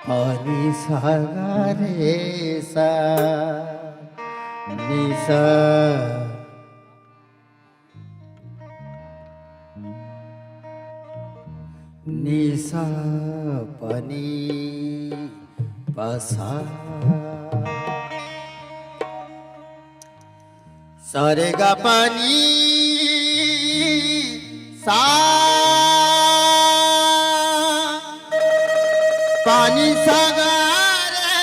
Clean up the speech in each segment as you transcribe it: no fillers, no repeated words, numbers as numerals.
pani sa re sa ni sa ni sa pani pa sa sa re ga pani sa pani sa ga re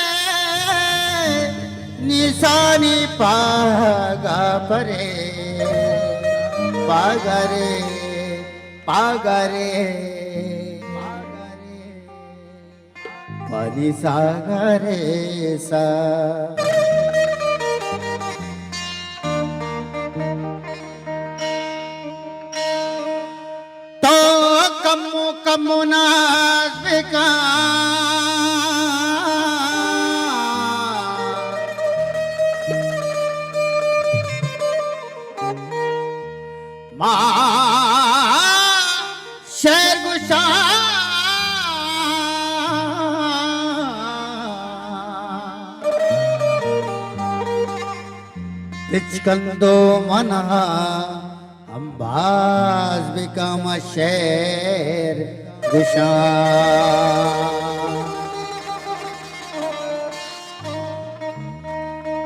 ni sa ni pa ga pa re pa ga re pa ga re pani sa ga re sa to kamu nasbika ma sher gusha Pichkando mana ambaz become a sher gusha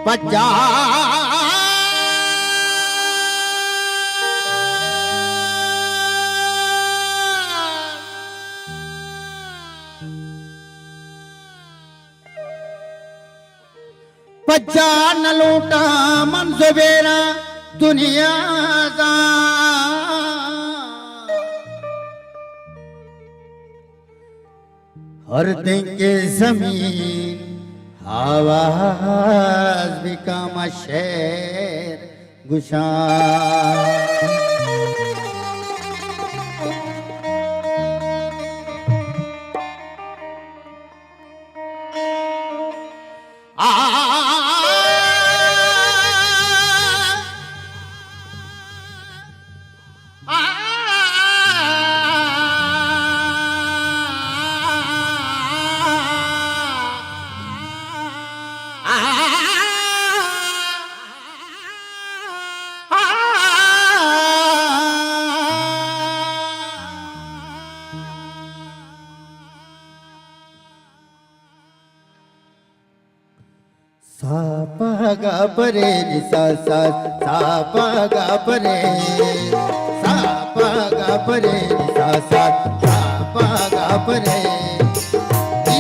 Paja Paja na luta man zubera दुनिया दा हर दिन के जमीन आवाज become a शेर गुशा सा पा गा परे नि सा सा सा पा गा परे सा पा गा परे नि सा सा सा पा गा परे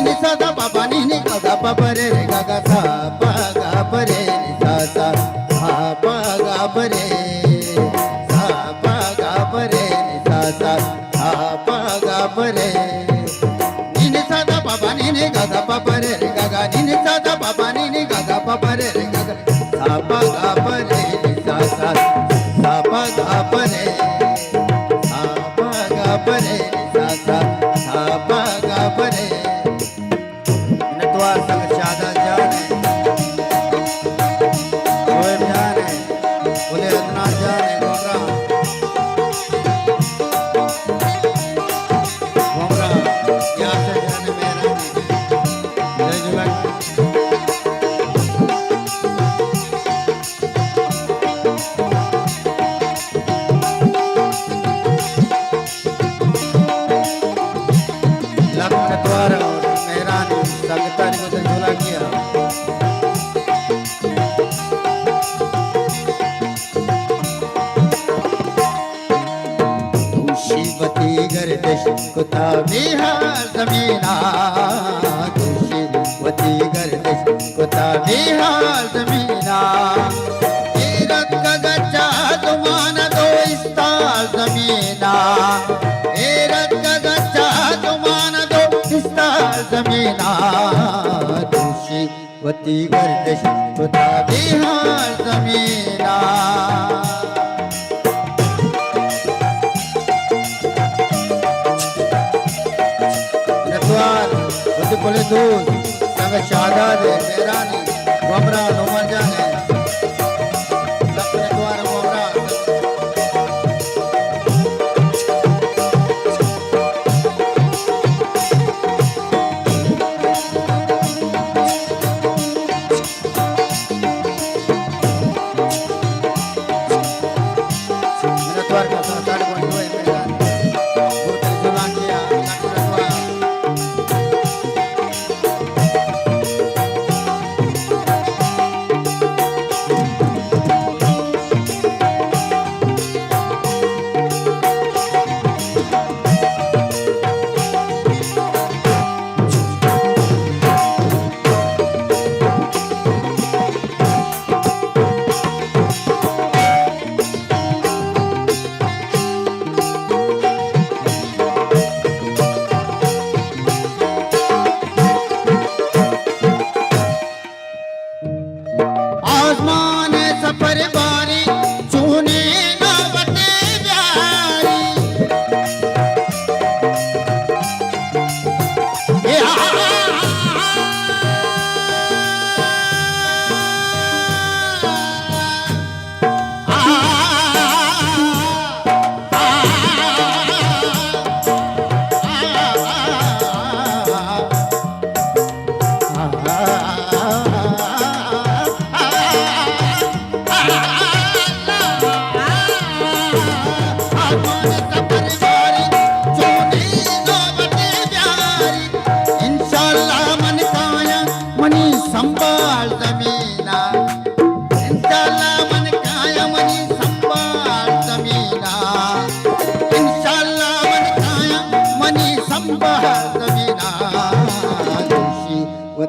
नि सा दा पा पा नि गा गा पा परे रे गा गा सा पा गा परे नि सा सा सा पा गा परे सा पा गा परे नि सा सा सा पा गा परे नि सा दा पा पा नि गा गा पा परे रे गा गा नि सा दा पा पा नि गा गा पा परे रे गा गा सा पा गा परे नि सा सा सा पा गा परे सा पा गा परे नि सा सा सा पा गा परे नतवा संग शादा जाने कोई जाने बोले अदना जाने गोमरा यहाँ से जाने मेरा जय जुगल गर्दिश कुता बिहार जमीना खुशी वती गर्दिश कुता बिहार जमीना तीरथ का गच्चा तुमान दो इस्तार जमीना तीरथ का गच्चा तुमान दो इस्तार जमीना खुशी वती गर्दिश कुता बिहार जमीना बोले दूध संग शादाद मेरानी गोमरा नोमर जाने अपने द्वार गोमरा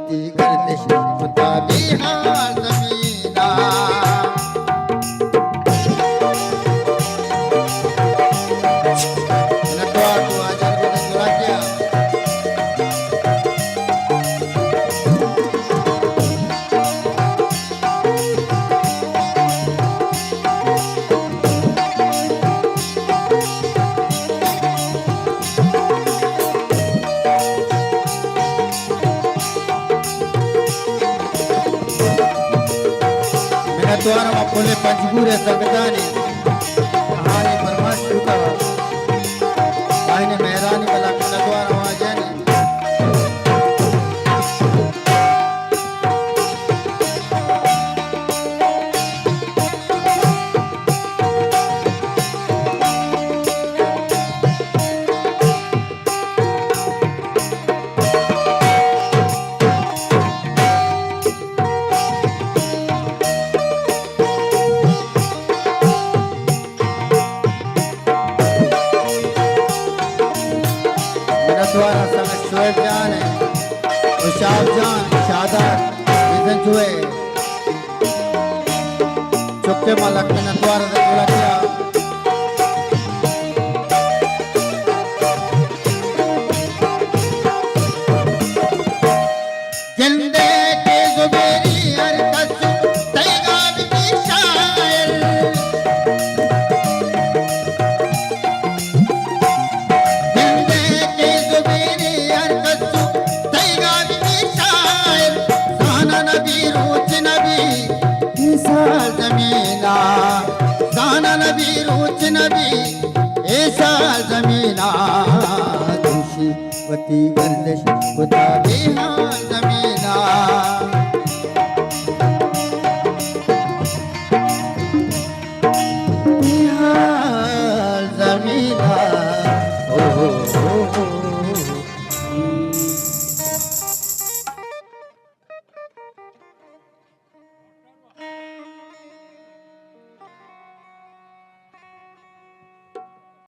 वती गर्दिश होता बिहार जमीना नटवार को आजार को जुड़ा किया द्वारा आपले पंचगुरे सगदानी कहानी फरमाश चुका आईने मेहरानी वाला मेरा द्वारा वहाँ जाने द्वारा संग शोएब जान है उशाब जान शादात इधन जुए चुपके मलक ने द्वारा से जुड़ा किया जिंदे के जुबेरी हर कसु तैगा भी शायर जमीना जाना नबी रोच नबी ऐसा जमीना खुशी वती गर्दिश खुदा बिहार